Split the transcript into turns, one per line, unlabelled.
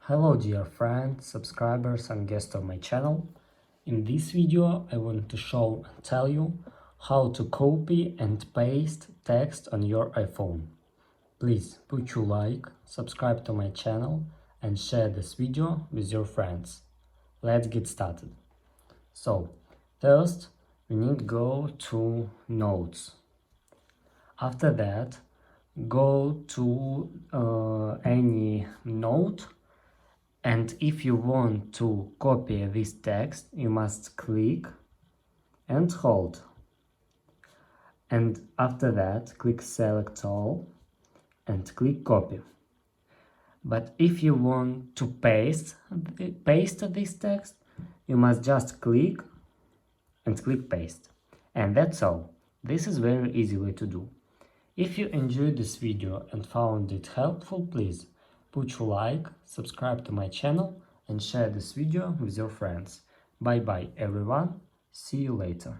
Hello dear friends, subscribers and guests of my channel. In this video I want to show and tell you how to copy and paste text on your iPhone. Please put your like, subscribe to my channel and share this video with your friends. Let's get started. So, first we need to go to Notes. After that, go to any note. And if you want to copy this text, you must click and hold. And after that, click Select All and click Copy. But if you want to paste this text, you must just click and click Paste. And that's all. This is very easily to do. If you enjoyed this video and found it helpful, please put your like, subscribe to my channel and share this video with your friends. Bye bye everyone, see you later.